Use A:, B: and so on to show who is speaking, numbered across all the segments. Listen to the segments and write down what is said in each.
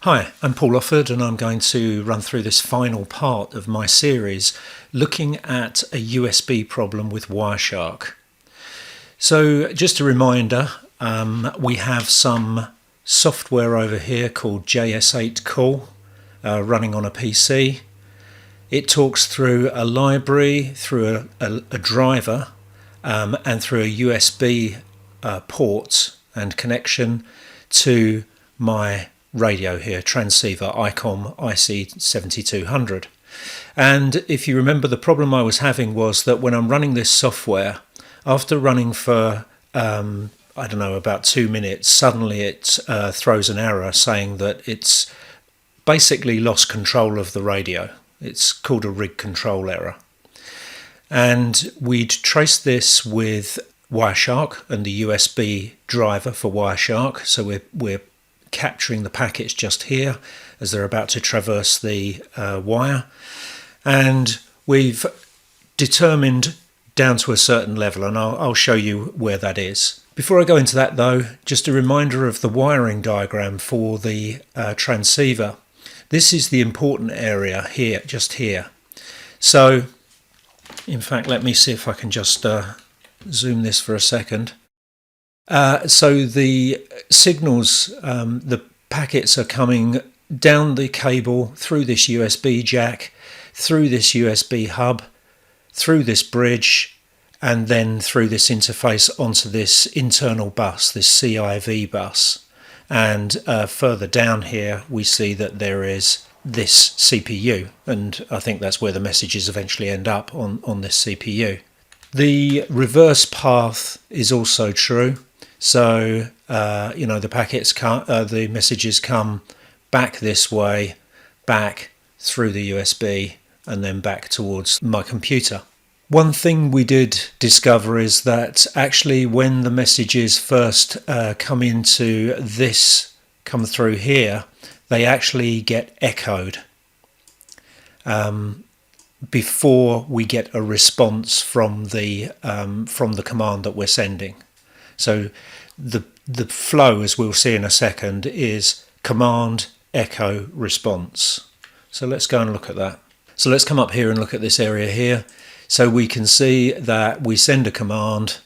A: Hi, I'm Paul Offord and I'm going to run through this final part of my series looking at a USB problem with Wireshark. So just a reminder, we have some software over here called JS8 Call running on a PC. It talks through a library, through a driver and through a USB port and connection to my radio here, transceiver Icom IC7200. And if you remember, the problem I was having was that when I'm running this software, after running for I don't know, about 2 minutes, suddenly it throws an error saying that it's basically lost control of the radio. It's called a rig control error. And we'd traced this with Wireshark and the USB driver for Wireshark. So we're capturing the packets just here as they're about to traverse the wire, and we've determined down to a certain level, and I'll show you where that is. Before I go into that though, just a reminder of the wiring diagram for the transceiver. This is the important area here, just here. So in fact, let me see if I can just zoom this for a second. So the signals, the packets are coming down the cable through this USB jack, through this USB hub, through this bridge, and then through this interface onto this internal bus, this CIV bus. And further down here we see that there is this CPU, and I think that's where the messages eventually end up, on this CPU. The reverse path is also true. So, the packets the messages come back this way, back through the USB, and then back towards my computer. One thing we did discover is that actually when the messages first come through here, they actually get echoed before we get a response from the command that we're sending. So the flow, as we'll see in a second, is command, echo, response. So let's go and look at that. So let's come up here and look at this area here. So we can see that we send a command.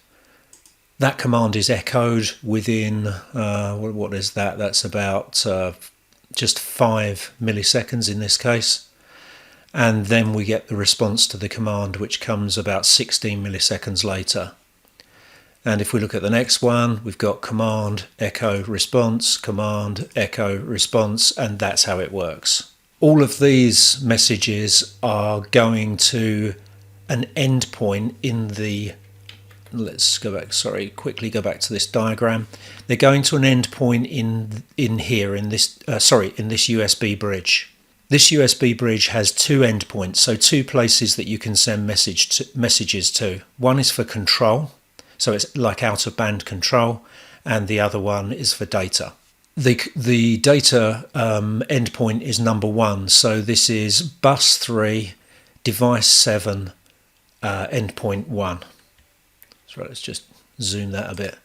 A: That command is echoed within, what is that? That's about just 5 milliseconds in this case. And then we get the response to the command, which comes about 16 milliseconds later. And if we look at the next one, we've got command, echo, response, command, echo, response, and that's how it works. All of these messages are going to an endpoint in the, let's go back, quickly go back to this diagram. They're going to an endpoint in here, in this USB bridge. This USB bridge has 2 endpoints, so 2 places that you can send messages to. One is for control. So it's like out-of-band control, and the other one is for data. The data endpoint is number 1, so this is bus 3, device 7, endpoint 1. So let's just zoom that a bit.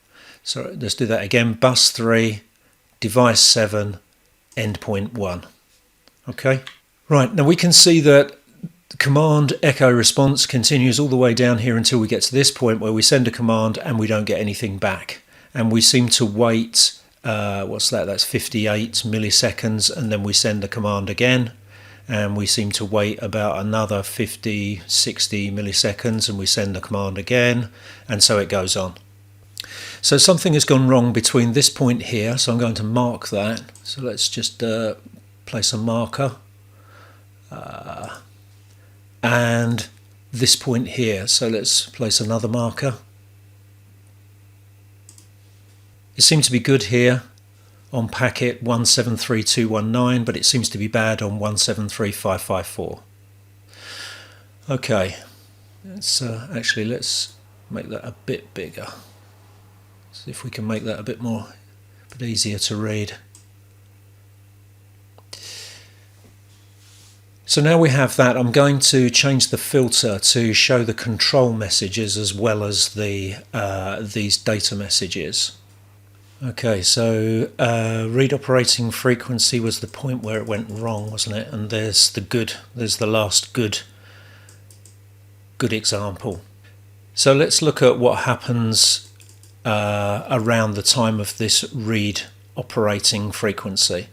A: So let's do that again. Bus 3, device 7, endpoint 1. Okay. Right, now we can see that the command, echo, response continues all the way down here until we get to this point where we send a command and we don't get anything back. And we seem to wait, what's that? That's 58 milliseconds, and then we send the command again. And we seem to wait about another 50, 60 milliseconds, and we send the command again, and so it goes on. So something has gone wrong between this point here, so I'm going to mark that. So let's just place a marker. And this point here, so let's place another marker. It seems to be good here on packet 173219, but it seems to be bad on 173554. Okay, let's make that a bit bigger. See if we can make that a bit easier to read. So now we have that, I'm going to change the filter to show the control messages as well as the these data messages. Okay, so read operating frequency was the point where it went wrong, wasn't it? And there's the last good example. So let's look at what happens around the time of this read operating frequency.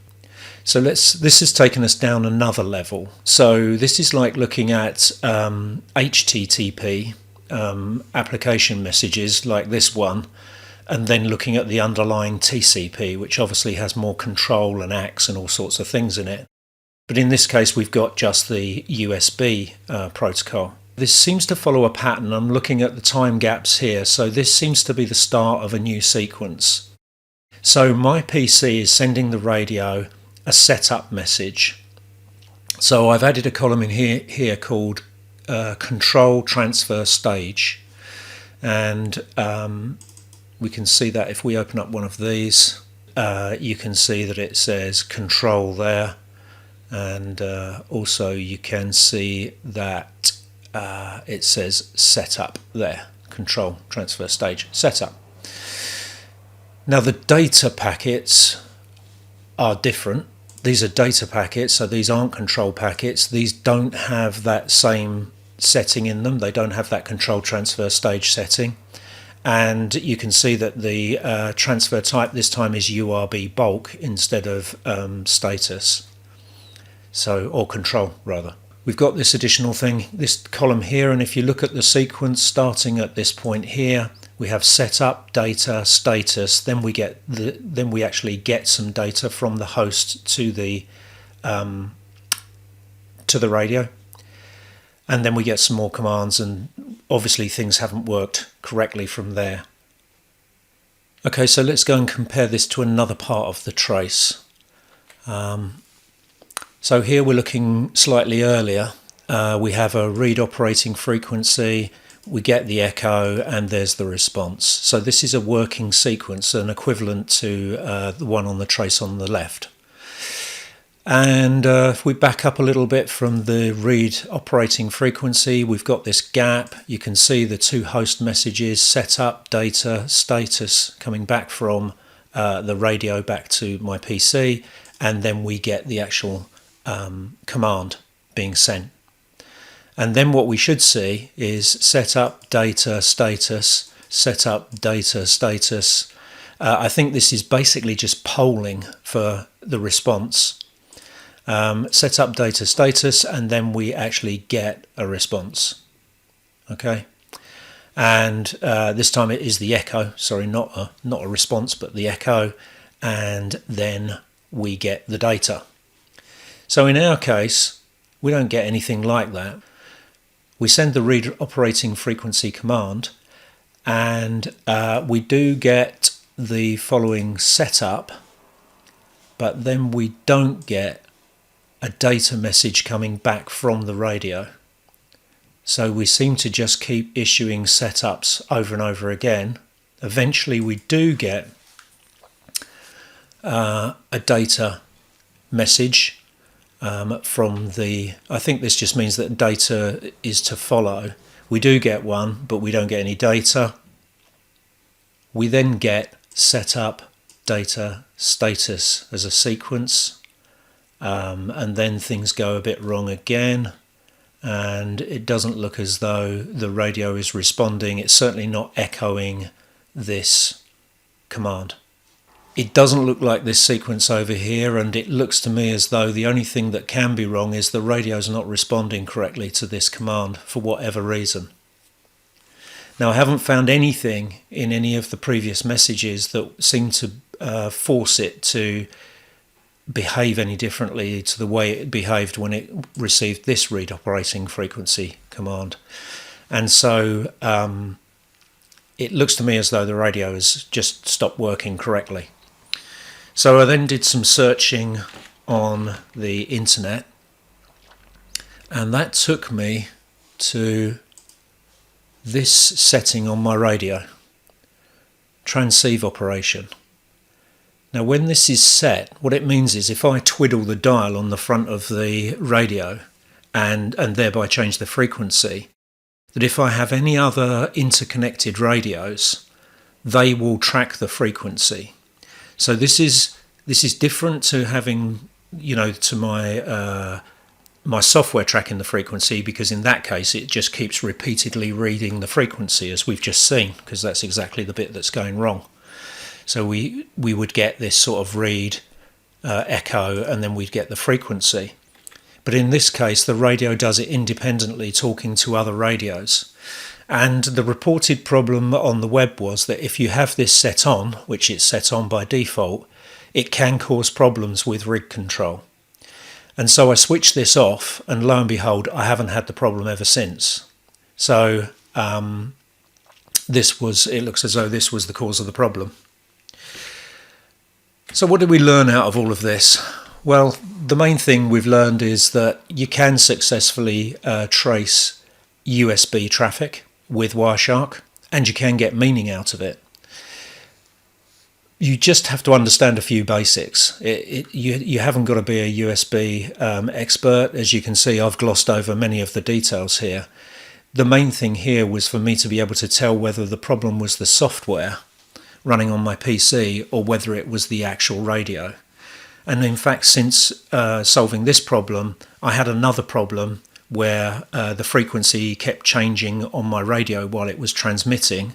A: So this has taken us down another level. So this is like looking at HTTP application messages like this one, and then looking at the underlying TCP, which obviously has more control and ACKs and all sorts of things in it. But in this case, we've got just the USB protocol. This seems to follow a pattern. I'm looking at the time gaps here. So this seems to be the start of a new sequence. So my PC is sending the radio a setup message. So I've added a column in here called control transfer stage. And we can see that if we open up one of these, you can see that it says control there. And also you can see that it says setup there, control transfer stage setup. Now the data packets are different. These are data packets, so these aren't control packets. These don't have that same setting in them. They don't have that control transfer stage setting. And you can see that the transfer type this time is URB bulk instead of status. So, or control rather. We've got this additional thing, this column here, and if you look at the sequence starting at this point here, we have setup, data, status. Then we actually get some data from the host to the radio, and then we get some more commands, and obviously things haven't worked correctly from there. Okay, so let's go and compare this to another part of the trace. So here we're looking slightly earlier. We have a read operating frequency, we get the echo, and there's the response. So this is a working sequence, an equivalent to the one on the trace on the left. And if we back up a little bit from the read operating frequency, we've got this gap. You can see the two host messages, setup, data, status, coming back from the radio back to my PC, and then we get the actual command being sent. And then what we should see is setup, data, status, setup, data, status. I think this is basically just polling for the response. Setup, data, status, and then we actually get a response. Okay, and this time it is the echo. Sorry, not a response, but the echo, and then we get the data. So in our case, we don't get anything like that. We send the read operating frequency command, and we do get the following setup, but then we don't get a data message coming back from the radio. So we seem to just keep issuing setups over and over again. Eventually we do get a data message from the, I think this just means that data is to follow. We do get one, but we don't get any data. We then get setup, data, status as a sequence, and then things go a bit wrong again, and it doesn't look as though the radio is responding. It's certainly not echoing this command. It doesn't look like this sequence over here, and it looks to me as though the only thing that can be wrong is the radio's not responding correctly to this command for whatever reason. Now, I haven't found anything in any of the previous messages that seem to force it to behave any differently to the way it behaved when it received this read operating frequency command. And so it looks to me as though the radio has just stopped working correctly. So I then did some searching on the internet, and that took me to this setting on my radio, transceive operation. Now when this is set, what it means is if I twiddle the dial on the front of the radio and thereby change the frequency, that if I have any other interconnected radios, they will track the frequency. So this is different to having, to my software tracking the frequency, because in that case it just keeps repeatedly reading the frequency as we've just seen, because that's exactly the bit that's going wrong. So we would get this sort of read, echo, and then we'd get the frequency. But in this case, the radio does it independently, talking to other radios. And the reported problem on the web was that if you have this set on, which it's set on by default, it can cause problems with rig control. And so I switched this off, and lo and behold, I haven't had the problem ever since. So it looks as though this was the cause of the problem. So what did we learn out of all of this? Well, the main thing we've learned is that you can successfully trace USB traffic with Wireshark, and you can get meaning out of it. You just have to understand a few basics. You haven't got to be a USB expert. As you can see, I've glossed over many of the details here. The main thing here was for me to be able to tell whether the problem was the software running on my PC or whether it was the actual radio. And in fact, since solving this problem, I had another problem where the frequency kept changing on my radio while it was transmitting.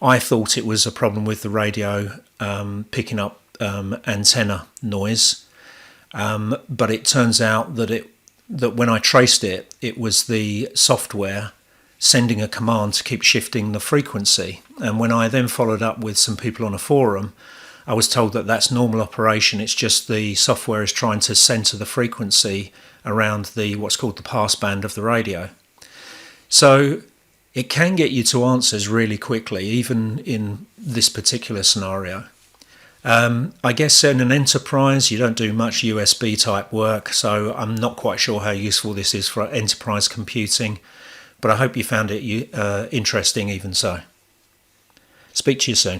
A: I thought it was a problem with the radio picking up antenna noise, but it turns out that when I traced it, it was the software sending a command to keep shifting the frequency. And when I then followed up with some people on a forum, I was told that that's normal operation. It's just the software is trying to center the frequency around the what's called the passband of the radio. So it can get you to answers really quickly, even in this particular scenario. I guess in an enterprise, you don't do much USB type work, so I'm not quite sure how useful this is for enterprise computing, but I hope you found it interesting even so. Speak to you soon.